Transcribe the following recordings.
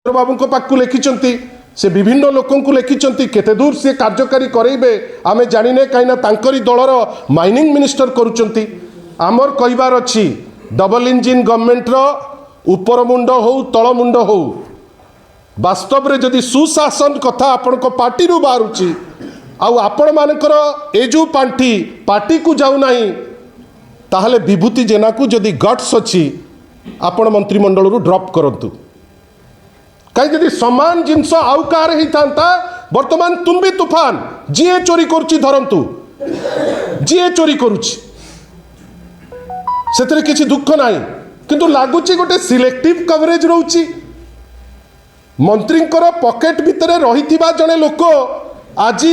बाबू पाखु लिखिं से विभिन्न लोक लिखिं केते दूर से कार्यकारी करेबे आमे जानिने कहीं तांकरी दलर माइनिंग मिनिस्टर करुचंती आमर कहबार अच्छी डबल इंजिन गवर्नमेंट रो ऊपर मुंड हो तल मुंड हो वास्तव रे जदि सुशासन कथा आपण को पार्टी रु बाहरुची आउ आपण मानकर ए जो पांठी पार्टी को जाऊ नाही ताहले विभूति जेना को जदि गट्स अच्छी आपण मंत्रिमंडल रु ड्रॉप करंतु कहीं जदि समान जिनस आउ कार होता बर्तमान तुम भी तूफान जीए चोरी करुच्ची धरंतु जीए चोरी करुच्ची से किसी दुख ना किंतु लगुच गोटे सिलेक्टिव कवरेज रोची मंत्री पॉकेट भितर रही जड़े लोक आज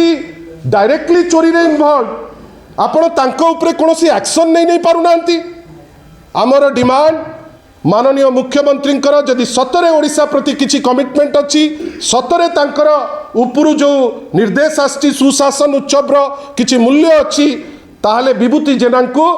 डायरेक्टली चोरी रे इन्वॉल्व आपण तांको ऊपर कौन एक्शन नहीं पारुना आमर डिमांड माननीय मुख्यमंत्री जदि सतरे ओडिशा प्रति किसी कमिटमेंट अच्छी सतरे तांकर उपरु जो निर्देश आछि सुशासन उत्सव किसी मूल्य अच्छी ताहले विभूति जेना को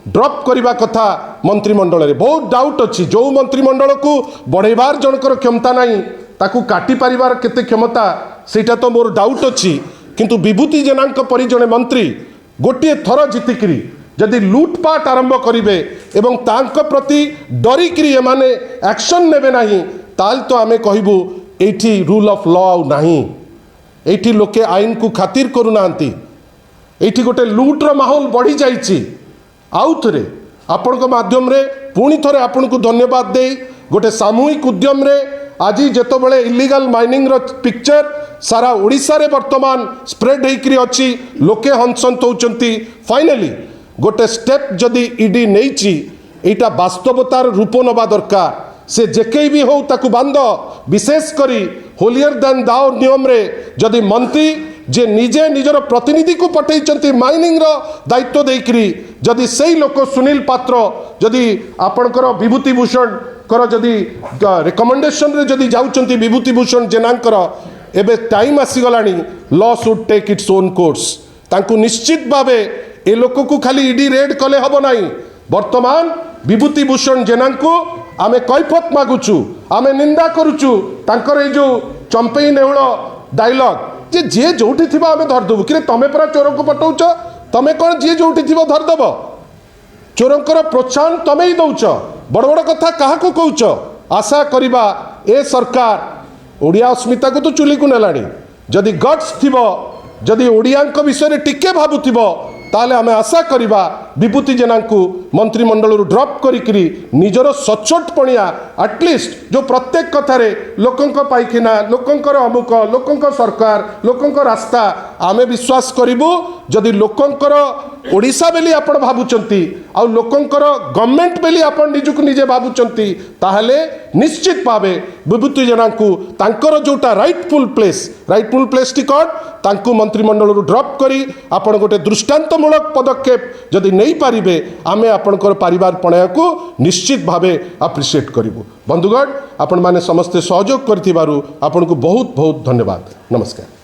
ड्रॉप करने कथा मंत्रिमंडल रे बहुत डाउट अच्छी जो मंत्रिमंडल को बढ़ेबार जनकर क्षमता नहीं ताकू काटी पारिबार केते क्षमता सेटा तो मोर डाउट अच्छी किंतु विभूति जेना परि जने मंत्री गोटे थर जीतिकी जदि लुटपाट आरंभ करेंगे एवं तांको प्रति डरिकी एमाने एक्शन नेबे नहीं ताल तो आमे कहबू एठी रूल ऑफ लॉ नहीं एठी लोके आईन को खातिर करूना एठी गोटे लुट्र माहौल बढ़ी जाइछि आउ थरे आपण माध्यम रे पुणी थरे आपण को धन्यवाद दे गोटे सामूहिक उद्यम रे आज जेतबेले इलीगल माइनिंग रो पिक्चर सारा ओडिशा रे वर्तमान स्प्रेड होइकरी अछि लोके हंसंत होउचंती फाइनली गोटे स्टेप जदि ईडी नहीं एटा वास्तवतार रूप नवा दरकार से जेके भी हो ताकू बांध विशेष करी होलियर देन दाओ नियम रे जदि मंत्री जे निजे निजर प्रतिनिधि को पठेइचंती माइनिंग रो दायित्व देकरी जदि सही लोक सुनील पात्र जदि आपणकर विभूति भूषण कर जदि रिकमेंडेशन रे जदि जाउचंती विभूति भूषण जेनांकर एबे टाइम आसीगलानी law should take its own course तांकू निश्चित भावे ए लोक को खाली ईडी रेड कले हम ना वर्तमान विभूति भूषण जेना को आमे कैफत मागुचु आमे निंदा करुचु तांकर ए जो चंपई नेउल डायलॉग जे जे जोठी थिबा आमे धरदेबु कि तमे परा चोर को पटौच तमे कोन जे जोठी थिबा धरदेब चोरंकर प्रोत्साहन तमे ही दउच बड़ बड़ कथा काहा को कहउच आशा करिबा ए सरकार ओडिया अस्मिता को तो चुली को नेलानी जदि गट्स थिबो जदि ओडियांक विषय टिके भाबुथिबो ताले आमे आशा करिबा विभूति जेना को मंत्रिमंडल ड्रॉप करी निजर सचोट पणिया एटलिस्ट जो प्रत्येक कथारे लोकंक पाइखिना लोकंकर अमुक लोकंक सरकार लोकंक रास्ता आमे विश्वास करिबु जदि लोकंकर ओडिशा बेली आपण भाबुचंती आ लोकंकर गवर्नमेंट बेली आपण निजुक निजे भाबुचंती ताहले निश्चित भावे विभूति जेना को तांकर जोटा राइटफुल प्लेस टिकट तांको मंत्रिमंडल ड्रॉप करी आपण गोटे दृष्टांतमूलक पदक्षेप जदि नहीं पारिबे आमे आपणकर परिवार पणया को निश्चित भावे अप्रिशिएट करिबु बंधुगण आपण माने समस्त सहयोग करथिबारु आपण को बहुत बहुत धन्यवाद नमस्कार।